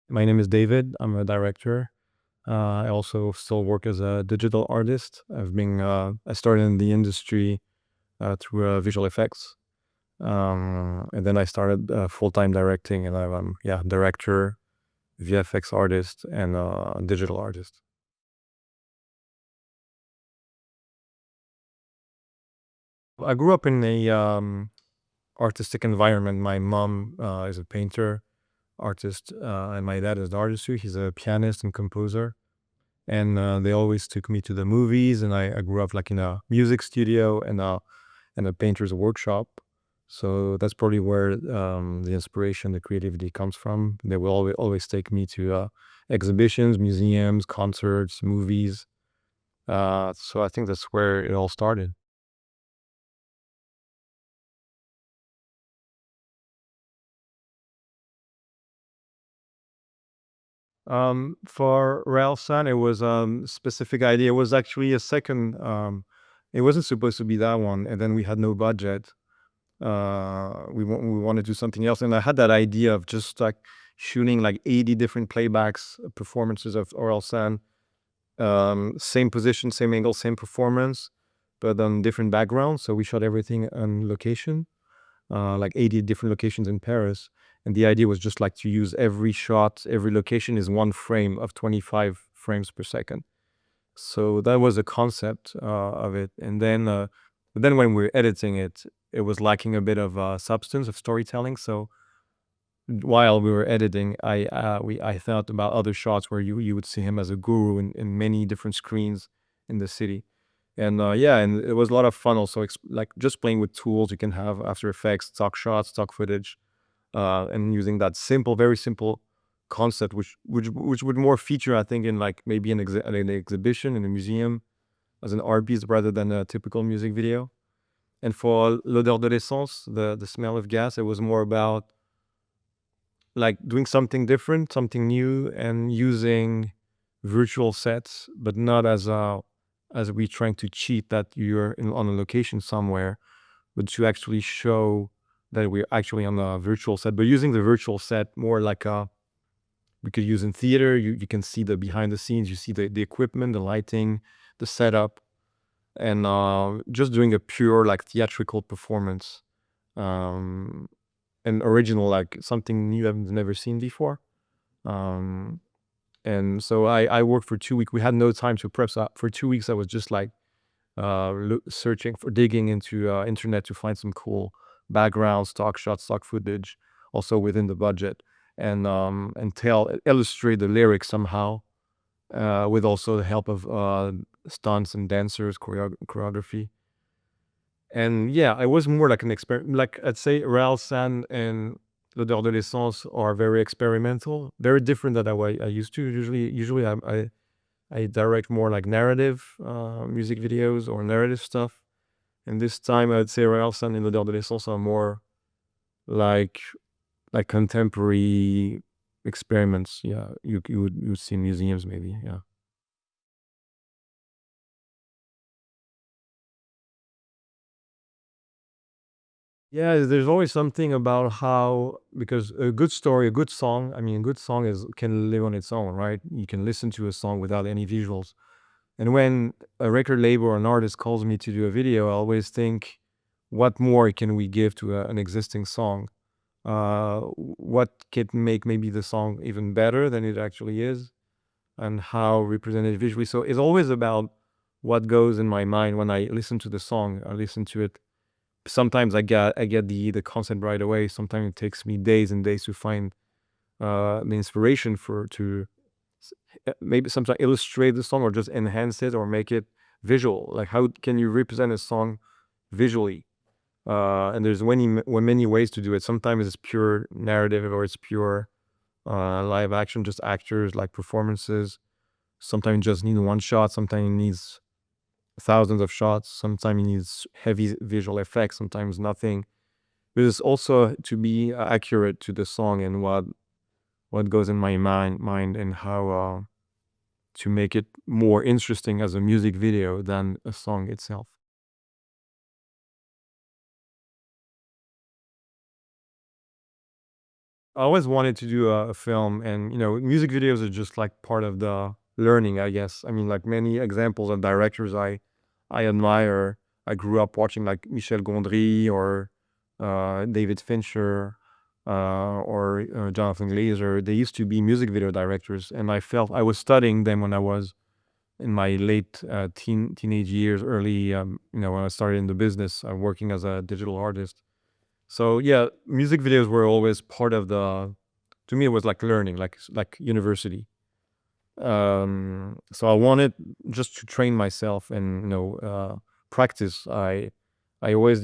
My name is David. I'm a director. I also still work as a digital artist. I started in the industry through visual effects. And then I started full-time directing, and I'm director, VFX artist, and digital artist. I grew up in a artistic environment. My mom is a painter, artist, and my dad is an artist too. He's a pianist and composer. And they always took me to the movies, and I grew up like in a music studio and a painter's workshop. So that's probably where the inspiration, the creativity comes from. They will always take me to exhibitions, museums, concerts, movies. So I think that's where it all started. For Railsan, it was specific idea. It was actually a second. It wasn't supposed to be that one, and then we had no budget. We want to do something else, and I had that idea of just like shooting like 80 different playbacks, performances of Oral San, same position, same angle, same performance, but on different backgrounds. So we shot everything on location, like 80 different locations in Paris. And the idea was just like to use every shot, every location is one frame of 25 frames per second. So that was the concept of it. And then when we were editing it, it was lacking a bit of substance of storytelling. So while we were editing, I thought about other shots where you would see him as a guru in many different screens in the city. And and it was a lot of fun also, like just playing with tools you can have After Effects, stock shots, stock footage, and using that simple, very simple concept, which would more feature, I think, in like maybe an exhibition in a museum as an art piece rather than a typical music video. And for l'odeur de l'essence, the smell of gas, it was more about like doing something different, something new, and using virtual sets, but not as we trying to cheat that you're on a location somewhere, but to actually show that we're actually on a virtual set, but using the virtual set more like we could use in theater. You can see the behind the scenes, you see the equipment, the lighting, the setup, and just doing a pure like theatrical performance, um, and original, like something new I've never seen before. Um, and so I worked for 2 weeks. We had no time to prep. So for 2 weeks, I was just like searching for, digging into internet to find some cool backgrounds, stock shots, stock footage, also within the budget, and illustrate the lyrics somehow, with also the help of stunts and dancers, choreography. And yeah, I was more like an experiment. Like I'd say Raoul San and L'Odeur de l'Essence are very experimental, very different than I used to. Usually I direct more like narrative music videos or narrative stuff. And this time I'd say Raoul San and L'Odeur de l'Essence are more like contemporary experiments. Yeah, you would see in museums maybe. Yeah. Yeah, there's always something about how, because a good story, a good song, I mean, a good song is can live on its own, right? You can listen to a song without any visuals. And when a record label or an artist calls me to do a video, I always think, what more can we give to an existing song? What can make maybe the song even better than it actually is, and how represented visually. So it's always about what goes in my mind when I listen to the song. I listen to it. Sometimes I get the concept right away. Sometimes it takes me days and days to find the inspiration maybe sometimes illustrate the song or just enhance it or make it visual. Like how can you represent a song visually? And there's many ways to do it. Sometimes it's pure narrative or it's pure live action, just actors like performances. Sometimes you just need one shot. Sometimes it needs thousands of shots. Sometimes it needs heavy visual effects. Sometimes nothing. But it's also to be accurate to the song and what goes in my mind and how to make it more interesting as a music video than a song itself. I always wanted to do a film, and music videos are just like part of the learning, I guess. I mean, like many examples of directors I admire. I grew up watching like Michel Gondry or David Fincher or Jonathan Glazer. They used to be music video directors, and I felt I was studying them when I was in my late teenage years, early, when I started in the business, working as a digital artist. So yeah, music videos were always part of the. To me, it was like learning, like university. So I wanted just to train myself and practice. I always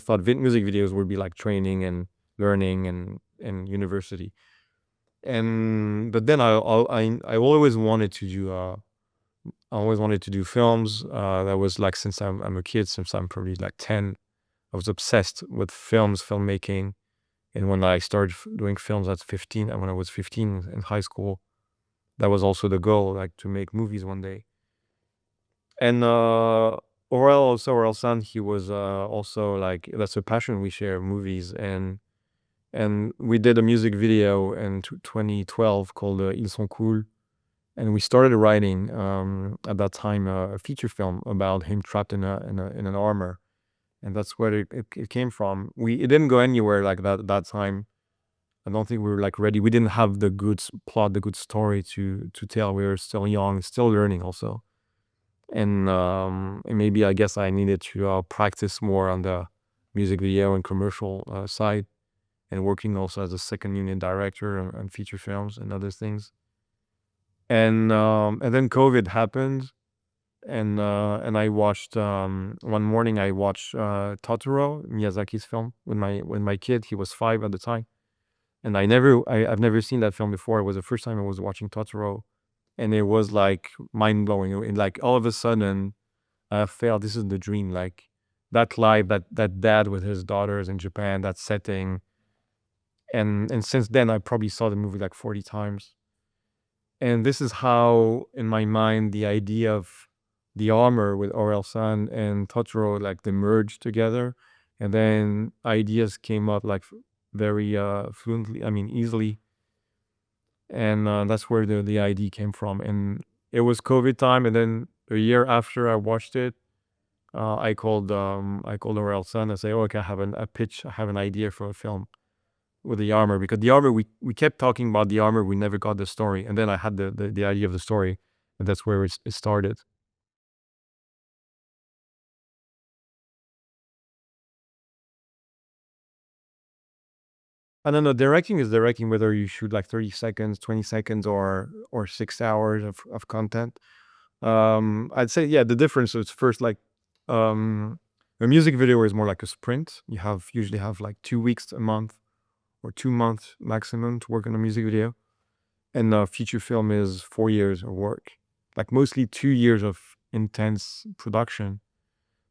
thought music videos would be like training and learning and university. And but then I always wanted to do I always wanted to do films. That was like since I'm a kid, since I'm probably like 10, I was obsessed with filmmaking. And when I started doing films at 15, and when I was 15 in high school, that was also the goal, like to make movies one day. And Aurel San, he was also like, that's a passion we share, movies. And we did a music video in 2012 called Ils sont cool. And we started writing at that time a feature film about him trapped in an armor, and that's where it came from. It didn't go anywhere like that time. I don't think we were like ready. We didn't have the good plot, the good story to tell. We were still young, still learning also, and maybe I guess I needed to practice more on the music video and commercial side, and working also as a second unit director on feature films and other things. And then COVID happened, and I watched one morning I watched Totoro, Miyazaki's film, with my kid. He was 5 at the time, and I've never seen that film before. It was the first time I was watching Totoro, and it was like mind blowing. And like all of a sudden, I felt this is the dream. Like that life, that dad with his daughters in Japan, that setting, and since then I probably saw the movie like 40 times. And this is how, in my mind, the idea of the armor with Orel San and Totoro, like they merged together, and then ideas came up like very fluently. I mean, easily, and that's where the idea came from. And it was COVID time, and then a year after I watched it, I called Orel San and say, "Oh, okay, I have a pitch. I have an idea for a film with the armor," because the armor, we kept talking about the armor, we never got the story, and then I had the idea of the story, and that's where it started. I don't know, directing is directing, whether you shoot like 30 seconds, 20 seconds, or 6 hours of content. I'd say, yeah, the difference is first, like, a music video is more like a sprint. You usually have like 2 weeks, a month, or 2 months maximum to work on a music video. And feature film is 4 years of work, like mostly 2 years of intense production.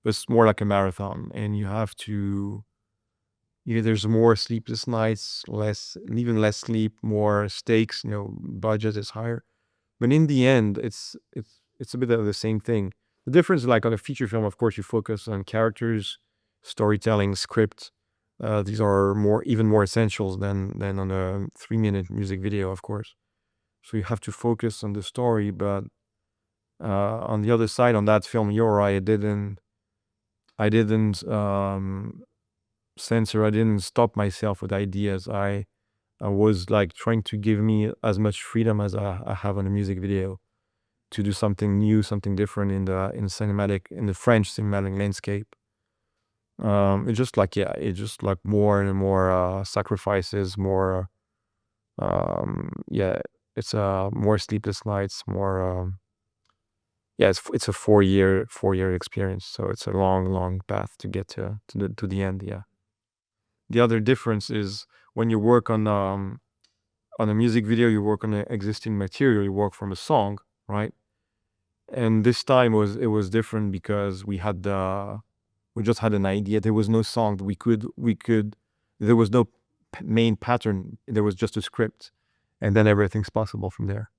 But it's more like a marathon, and you have to. Yeah, there's more sleepless nights, even less sleep, more stakes. Budget is higher, but in the end, it's a bit of the same thing. The difference, like on a feature film, of course, you focus on characters, storytelling, script. These are even more essentials than on a 3-minute music video, of course. So you have to focus on the story, but on the other side, on that film, you're right. I didn't censor. I didn't stop myself with ideas. I was like trying to give me as much freedom as I have on a music video to do something new, something different in the French cinematic landscape. It's just like, yeah, it's just like more and more sacrifices, more yeah, it's more sleepless nights, more yeah, it's a 4-year experience, so it's a long path to get to the end. Yeah. The other difference is when you work on a music video, you work on an existing material, you work from a song, right? And this time it was different because we just had an idea. There was no song that we could there was no main pattern. There was just a script, and then everything's possible from there.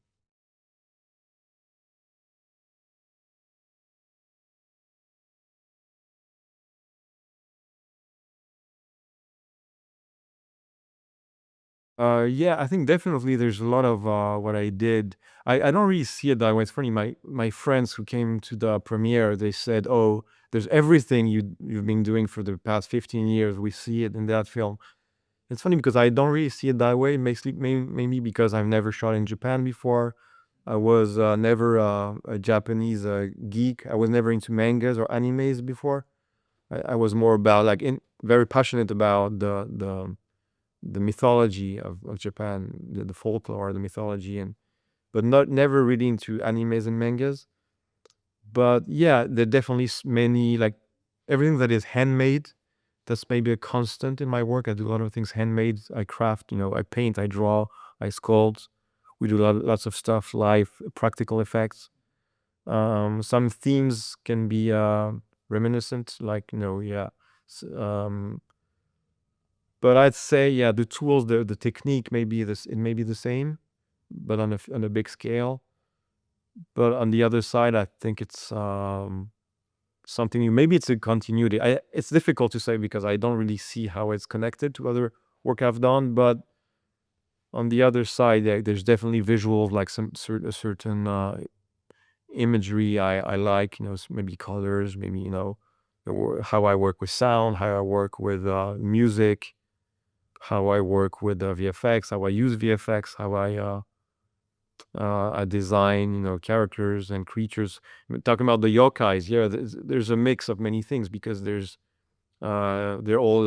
Yeah, I think definitely there's a lot of what I did. I don't really see it that way. It's funny. My friends who came to the premiere, they said, "Oh, there's everything you've been doing for the past 15 years. We see it in that film." It's funny because I don't really see it that way. Maybe because I've never shot in Japan before. I was never a Japanese geek. I was never into mangas or animes before. I was more about like very passionate about the mythology of Japan, the folklore, the mythology, and but not never really into animes and mangas. But yeah, there definitely many like everything that is handmade. That's maybe a constant in my work. I do a lot of things handmade. I craft, I paint, I draw, I sculpt. We do lots of stuff, live, practical effects. Some themes can be reminiscent, like yeah. S- Um, but I'd say yeah, the tools, the technique may be this. It may be the same, but on on a big scale. But on the other side, I think it's something new. Maybe it's a continuity. It's difficult to say because I don't really see how it's connected to other work I've done. But on the other side, there's definitely visual, like a certain imagery I like. Maybe colors, maybe how I work with sound, how I work with music, how I work with VFX, how I use VFX, how I design, characters and creatures. Talking about the yokais, yeah, there's a mix of many things because they're all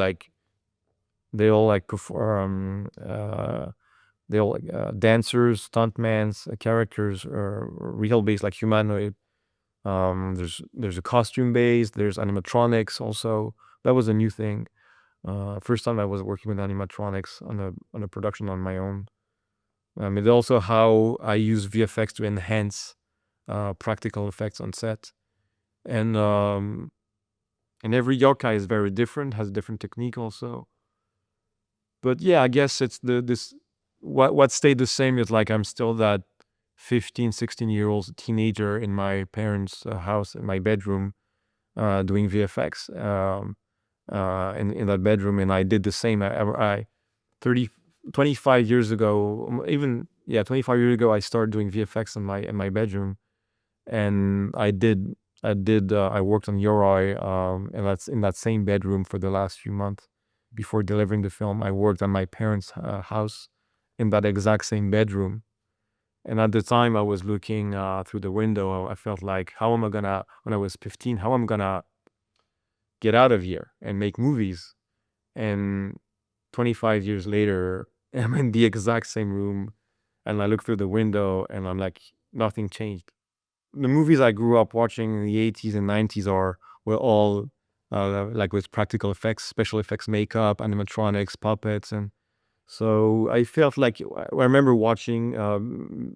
like perform, they're all like dancers, stuntmans, characters, real based like humanoid. There's a costume base, there's animatronics also. That was a new thing. First time I was working with animatronics on a production on my own. It's also how I use VFX to enhance practical effects on set. And every yokai is very different, has a different technique also. But yeah, I guess it's this what stayed the same is like I'm still that 15, 16-year-old teenager in my parents' house in my bedroom doing VFX in that bedroom, and I did the same. I 30 25 years ago, even yeah, 25 years ago, I started doing VFX in my bedroom, and I worked on Yoroi, and that's in that same bedroom for the last few months before delivering the film. I worked on my parents' house in that exact same bedroom. And at the time, I was looking through the window. I felt like, how am I gonna, when I was 15, how am I gonna get out of here and make movies? And 25 years later, I'm in the exact same room, and I look through the window, and I'm like, nothing changed. The movies I grew up watching in the 80s and 90s were all like with practical effects, special effects, makeup, animatronics, puppets, and so I felt like I remember watching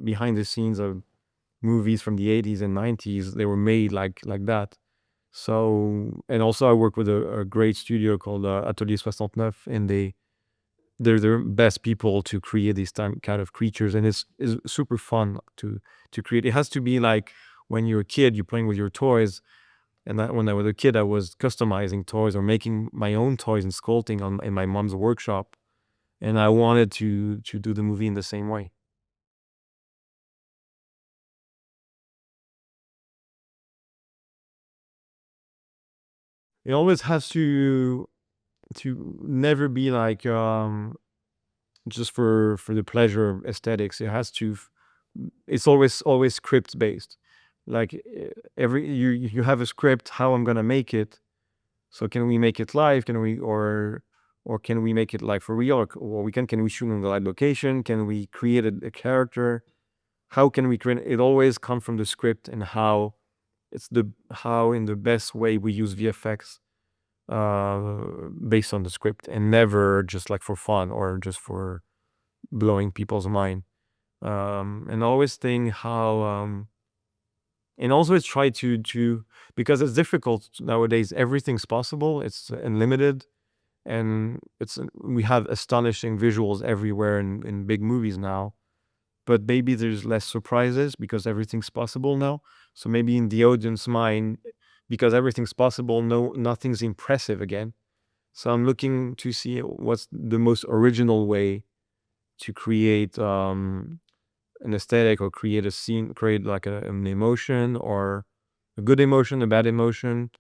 behind the scenes of movies from the 80s and 90s. They were made like that. So, and also I work with a great studio called Atelier 69, and they're the best people to create these kind of creatures, and it's super fun to create. It has to be like when you're a kid, you're playing with your toys, and when I was a kid, I was customizing toys or making my own toys and sculpting in my mom's workshop, and I wanted to do the movie in the same way. It always has to never be like just for the pleasure of aesthetics. It has to it's always script based. Like every you have a script how I'm gonna make it. So can we make it live? Can we or can we make it like for real? Or we can we shoot in the live location? Can we create a character? How can we create it? Always come from the script and how it's the how in the best way we use VFX based on the script and never just like for fun or just for blowing people's mind. And always think how and also try to because it's difficult nowadays. Everything's possible. It's unlimited, and we have astonishing visuals everywhere in big movies now. But maybe there's less surprises because everything's possible now. So maybe in the audience mind, because everything's possible, nothing's impressive again. So I'm looking to see what's the most original way to create an aesthetic or create a scene, create like an emotion or a good emotion, a bad emotion,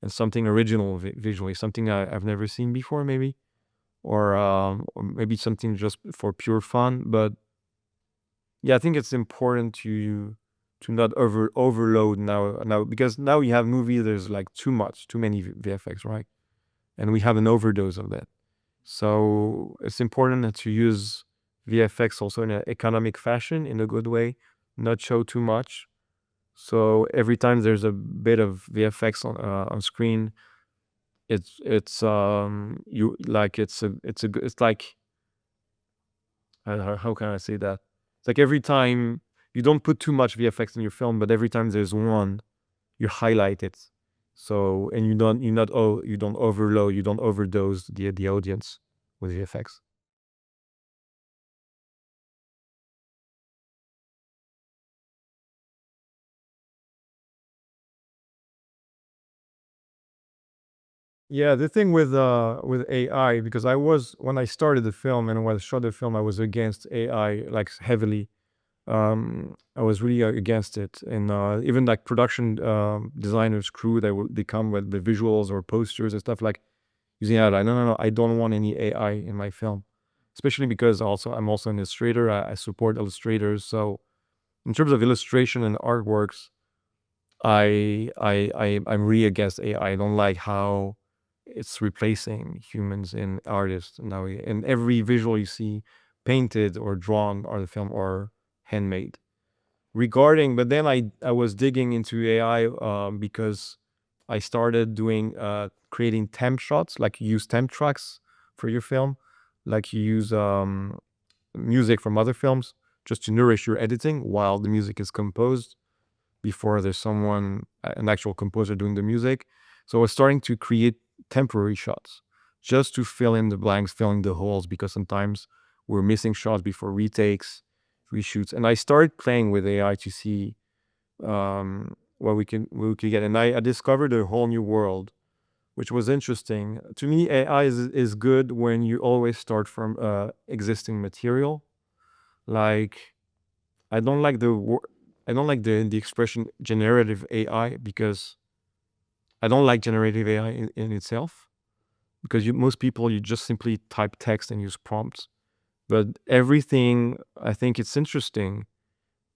and something original visually, something I've never seen before, maybe, or maybe something just for pure fun. But yeah, I think it's important to not overload now because now you have movies. There's like too many VFX, right? And we have an overdose of that. So it's important to use VFX also in an economic fashion, in a good way, not show too much. So every time there's a bit of VFX on screen, it's you like it's like how can I say that? It's like every time you don't put too much VFX in your film, but every time there's one, you highlight it. So and you don't overload, you don't overdose the audience with VFX. Yeah, the thing with AI, because I was when I started the film and when I shot the film, I was against AI like heavily. I was really against it, and even like production designers, crew, they come with the visuals or posters and stuff like using AI. No, no, no, I don't want any AI in my film, especially because also I'm also an illustrator. I support illustrators, so in terms of illustration and artworks, I'm really against AI. I don't like how it's replacing humans and artists now. And every visual you see painted or drawn on the film or handmade. But then I was digging into AI because I started doing creating temp shots, like you use temp tracks for your film, like you use music from other films just to nourish your editing while the music is composed before there's someone, an actual composer doing the music. So I was starting to create temporary shots just to fill in the blanks, filling the holes, because sometimes we're missing shots before retakes, reshoots. And I started playing with AI to see what we could get. And I discovered a whole new world, which was interesting. To me, AI is good when you always start from existing material. Like I don't like I don't like the expression generative AI because I don't like generative AI in itself, because most people, you just simply type text and use prompts. But everything, I think it's interesting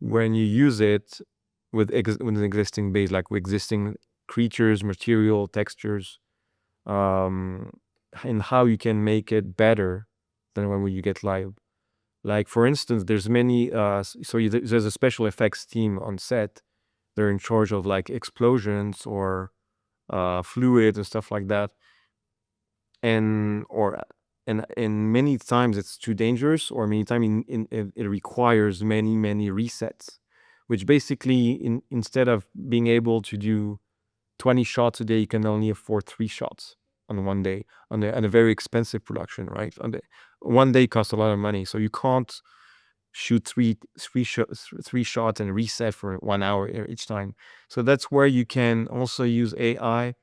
when you use it with an existing base, like with existing creatures, material, textures, um, and how you can make it better than when you get live. Like for instance, there's many. There's a special effects team on set. They're in charge of like explosions or fluids and stuff like that. And many times it's too dangerous, or many times it requires many resets, which basically instead of being able to do 20 shots a day, you can only afford 3 shots on one day on a very expensive production, right? One day costs a lot of money, so you can't shoot three shots and reset for 1 hour each time. So that's where you can also use AI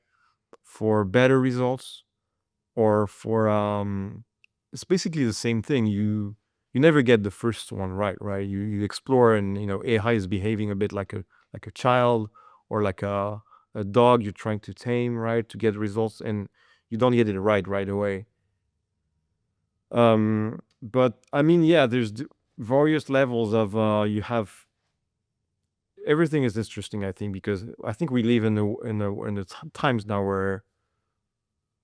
for better results, or for it's basically the same thing. You never get the first one right? You explore, and AI is behaving a bit like a child, or like a dog you're trying to tame, right, to get results, and you don't get it right away. But I mean, yeah, there's various levels of you have everything is interesting, I think, because I think we live in the times now where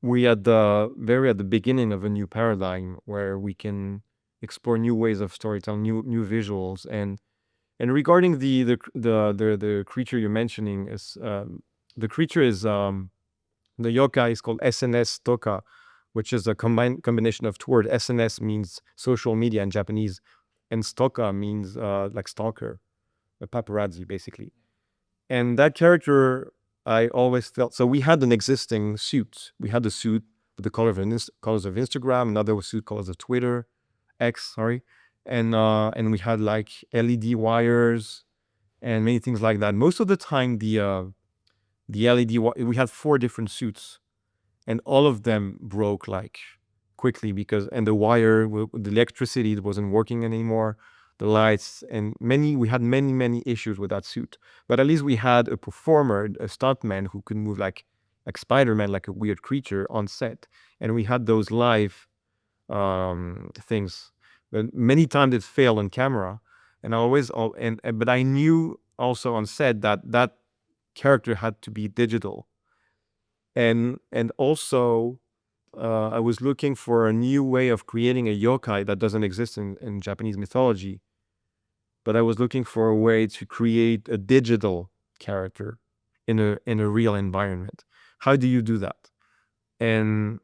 we at the beginning of a new paradigm where we can explore new ways of storytelling, new visuals. And regarding the creature you're mentioning, is the creature is the yokai is called SNS Toka, which is a combination of two words. SNS means social media in Japanese, and Stoka means like stalker, a paparazzi, basically. And that character, I always felt, so we had an existing suit. We had the suit with the colors of Instagram, another suit colors of Twitter, X, sorry, and we had like LED wires and many things like that. Most of the time, the we had 4 different suits, and all of them broke like quickly because and the the electricity wasn't working anymore, the lights, and we had many issues with that suit. But at least we had a performer, a stuntman who could move like Spider-Man, like a weird creature on set, and we had those live things. But many times it failed on camera, and I always but I knew also on set that that character had to be digital, and also I was looking for a new way of creating a yokai that doesn't exist in Japanese mythology, but I was looking for a way to create a digital character in a real environment. How do you do that? And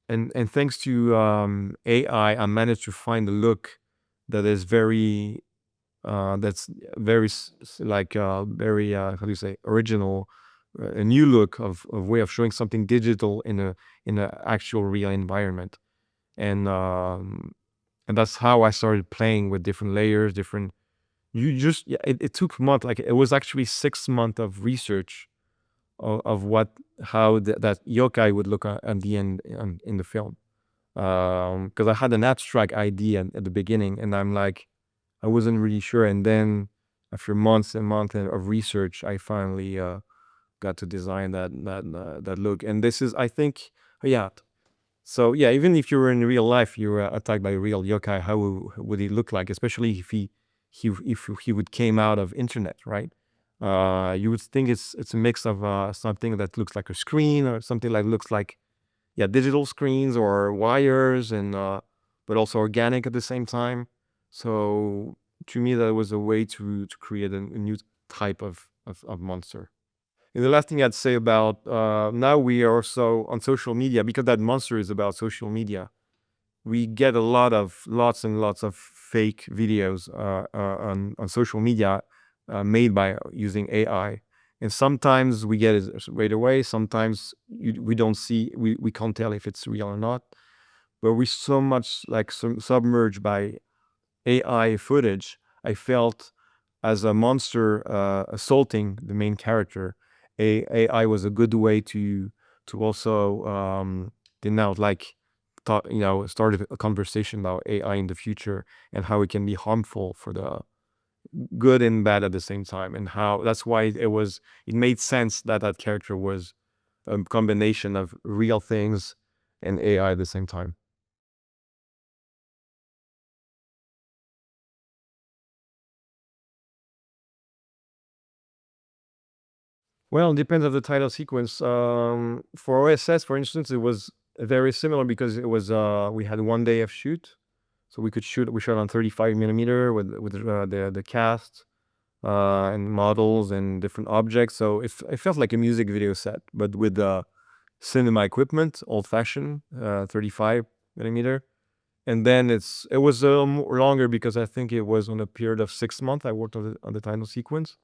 and thanks to AI, I managed to find a look that is very that's very very how do you say, original, a new look of way of showing something digital in a actual real environment. And and that's how I started playing with different layers, different. You just yeah, it took months. Like it was actually 6 months of research of what how that yokai would look at the end in the film. Because I had an abstract idea at the beginning, and I'm like, I wasn't really sure. And then after months and months of research, I finally got to design that look. And this is, I think, yeah. So yeah, even if you were in real life, you were attacked by a real yokai, how would he look like? Especially if he would came out of internet, right? You would think it's a mix of something that looks like a screen or something like looks like yeah, digital screens or wires and but also organic at the same time. So to me, that was a way to create a new type of monster. And the last thing I'd say about now we are also on social media because that monster is about social media. We get lots and lots of fake videos on social media made by using AI. And sometimes we get it right away. Sometimes we don't see, we can't tell if it's real or not. But we're so much like submerged by AI footage. I felt as a monster assaulting the main character, AI was a good way to also denounce, like, start a conversation about AI in the future and how it can be harmful for the good and bad at the same time, and how that's why it made sense that that character was a combination of real things and AI at the same time. Well, it depends on the title sequence. For OSS, for instance, it was very similar because it was we had 1 day of shoot, so we shot on 35 millimeter with the cast and models and different objects. So it felt like a music video set, but with cinema equipment, old fashioned, 35 millimeter. And then it was more longer because I think it was on a period of 6 months. I worked on the title sequence,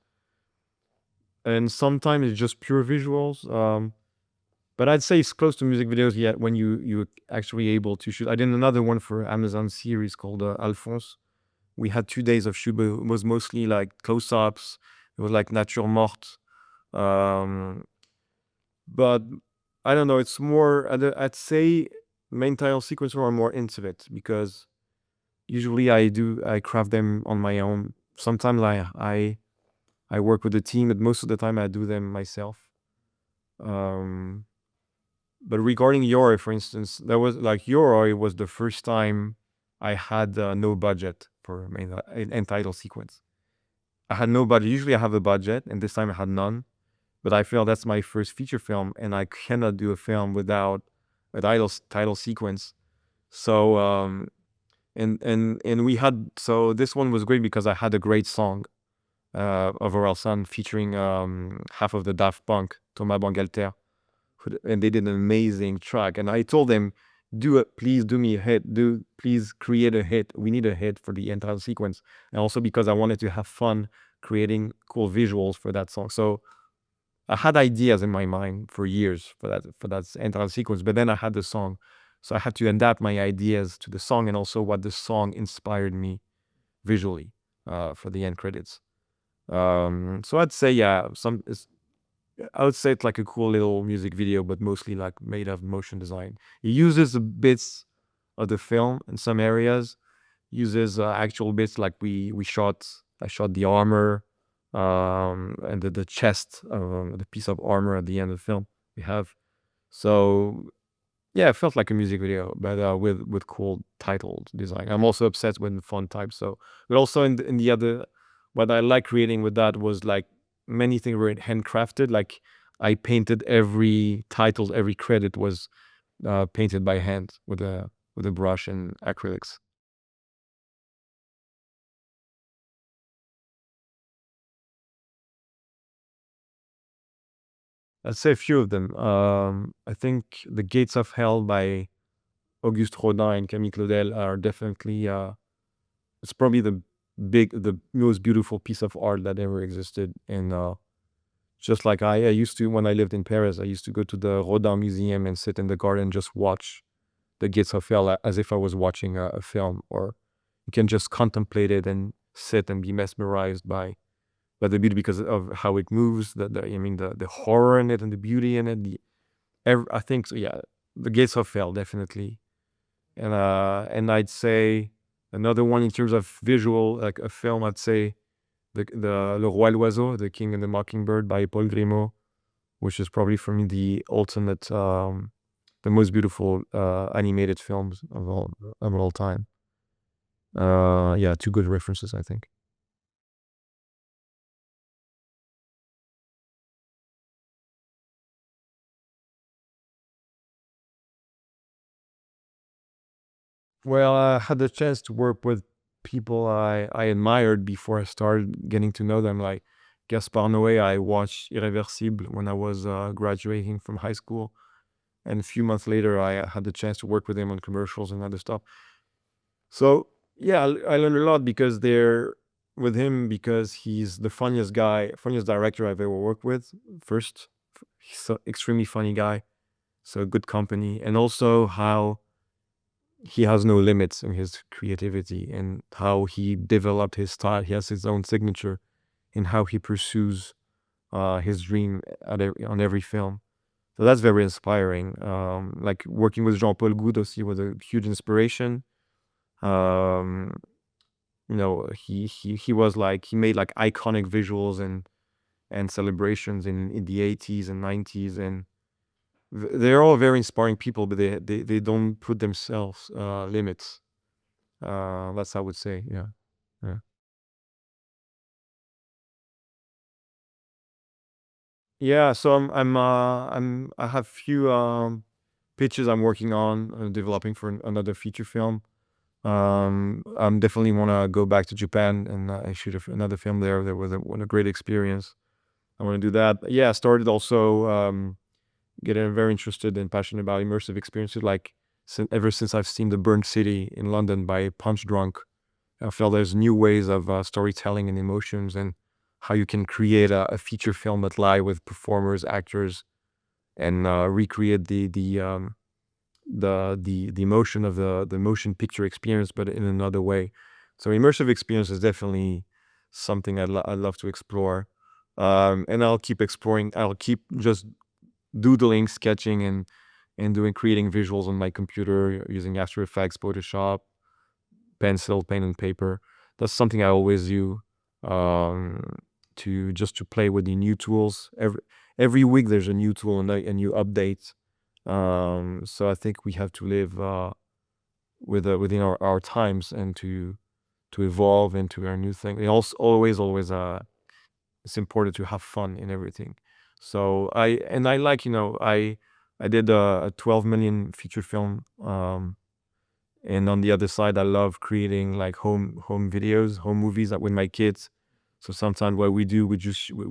and sometimes it's just pure visuals. But I'd say it's close to music videos yet when you actually able to shoot. I did another one for Amazon series called Alphonse. We had 2 days of shoot, but it was mostly like close-ups. It was like nature morte. Um, but I don't know. It's more. I'd say main title sequence are more intimate because usually I craft them on my own. Sometimes I work with a team, but most of the time I do them myself. Um, but regarding Yoroi, for instance, that was like Yoroi was the first time I had no budget for main end title sequence. I had no budget. Usually I have a budget, and this time I had none. But I feel that's my first feature film, and I cannot do a film without a title sequence. So and we had, so this one was great because I had a great song of Orelsan featuring half of the Daft Punk, Thomas Bangalter, and they did an amazing track. And I told them, do it, please do me a hit. Please create a hit. We need a hit for the entire sequence. And also because I wanted to have fun creating cool visuals for that song. So I had ideas in my mind for years for that entire sequence, but then I had the song. So I had to adapt my ideas to the song and also what the song inspired me visually for the end credits. So I'd say, yeah, I would say it's like a cool little music video, but mostly like made of motion design. It uses the bits of the film in some areas, uses actual bits like I shot the armor, and the chest of the piece of armor at the end of the film we have. So yeah, it felt like a music video, but with cool titled design. I'm also obsessed with font types. So, but also in the other, what I like creating with that was like many things were handcrafted. Like I painted every title, every credit was painted by hand with a brush and acrylics. I'd say a few of them. I think The Gates of Hell by Auguste Rodin and Camille Claudel are definitely it's probably the most beautiful piece of art that ever existed. And just like I used to when I lived in Paris, I used to go to the Rodin Museum and sit in the garden and just watch the Gates of Hell as if I was watching a film. Or you can just contemplate it and sit and be mesmerized by the beauty because of how it moves. I mean the horror in it and the beauty in it. I think so. Yeah, the Gates of Hell definitely. And I'd say another one in terms of visual, like a film, I'd say the Le Roi l'Oiseau, The King and the Mockingbird by Paul Grimaud, which is probably for me the ultimate, the most beautiful animated films of all time. Yeah, two good references, I think. Well, I had the chance to work with people I admired before I started getting to know them, like Gaspar Noé. I watched Irreversible when I was graduating from high school. And a few months later, I had the chance to work with him on commercials and other stuff. So yeah, I learned a lot because they're with him because he's the funniest guy, funniest director I've ever worked with. First, he's an extremely funny guy, so good company, and also how he has no limits in his creativity and how he developed his style. He has his own signature in how he pursues his dream on every film. So that's very inspiring. Like working with Jean-Paul Goude, he was a huge inspiration. Um, he was like he made like iconic visuals and celebrations in the 80s and 90s, and they're all very inspiring people, but they don't put themselves limits. That's how I would say, yeah, yeah. Yeah, so I have few pitches I'm working on developing for another feature film. I'm definitely want to go back to Japan and shoot another film there. There was a great experience. I want to do that. Yeah, I started also getting very interested and passionate about immersive experiences. Like ever since I've seen The Burned City in London by Punch Drunk, I felt there's new ways of storytelling and emotions and how you can create a feature film that lie with performers, actors, and recreate the emotion of the motion picture experience, but in another way. So immersive experience is definitely something I'd love to explore, and I'll keep exploring. I'll keep just doodling, sketching, and doing creating visuals on my computer using After Effects, Photoshop, pencil, pen, and paper. That's something I always do um, to just to play with the new tools. Every week there's a new tool and a new update. So I think we have to live within our times and to evolve into our new thing. It also always it's important to have fun in everything. So I like I did a 12 million feature film. And on the other side, I love creating like home videos, home movies with my kids. So sometimes what we do, we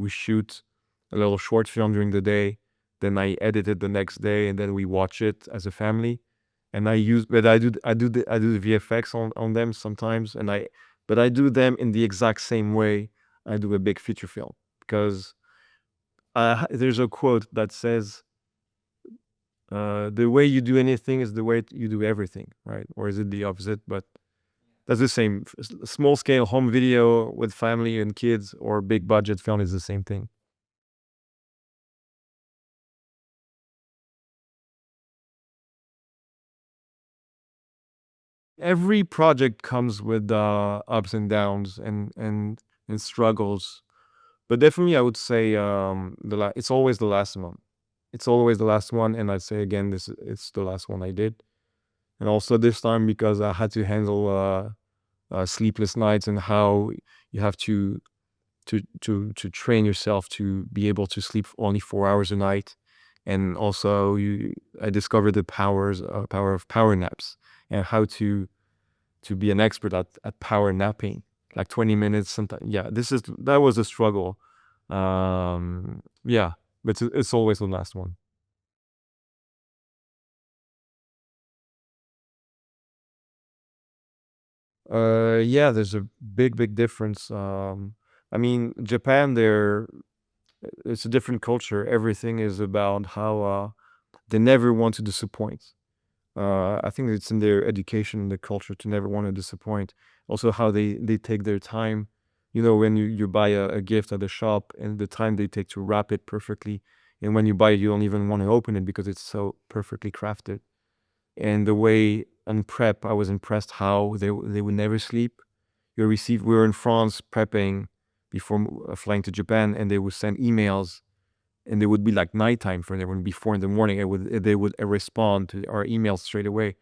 shoot a little short film during the day, then I edit it the next day, and then we watch it as a family. And but I do the VFX on them sometimes, but I do them in the exact same way I do a big feature film because there's a quote that says, "The way you do anything is the way you do everything," right? Or is it the opposite? But that's the same. Small scale home video with family and kids or big budget film is the same thing. every project comes with ups and downs and struggles. But definitely, I would say it's always the last one. It's always the last one, and I'd say again, it's the last one I did. And also this time because I had to handle sleepless nights and how you have to train yourself to be able to sleep only 4 hours a night. And also I discovered the power of power naps and how to be an expert at power napping, like 20 minutes sometimes. Yeah, that was a struggle. Yeah, but it's always the last one. Yeah, there's a big difference. I mean, Japan, it's a different culture. Everything is about how they never want to disappoint. I think it's in their education, the culture to never want to disappoint. Also, how they take their time. When you buy a gift at the shop and the time they take to wrap it perfectly. And when you buy it, you don't even want to open it because it's so perfectly crafted. And the way on prep, I was impressed how they would never sleep. We were in France prepping before flying to Japan, and they would send emails, and they would be like nighttime for them. When be 4 in the morning, they would respond to our emails straight away,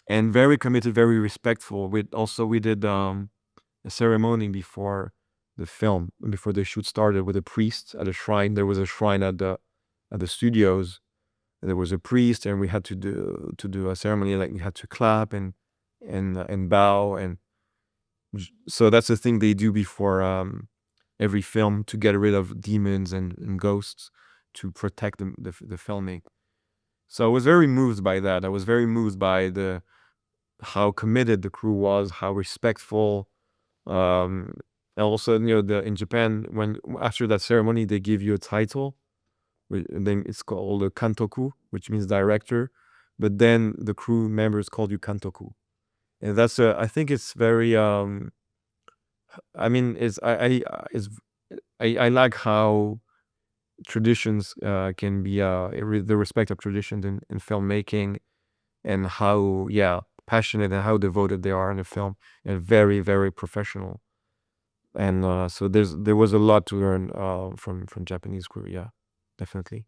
and very committed, very respectful. We did a ceremony before the shoot started with a priest at a shrine. There was a shrine at the studios. There was a priest, and we had to do a ceremony. Like we had to clap and bow, and so that's the thing they do before every film to get rid of demons and ghosts to protect the filming. So I was very moved by that. I was very moved by the how committed the crew was, how respectful. Um, and also, in Japan, when after that ceremony, they give you a title. And then it's called a kantoku, which means director. But then the crew members called you kantoku, and I think it's very. I mean, I like how traditions can be the respect of traditions in filmmaking, and how, yeah, passionate and how devoted they are in the film, and very very professional. And so there was a lot to learn from Japanese crew. Yeah, definitely.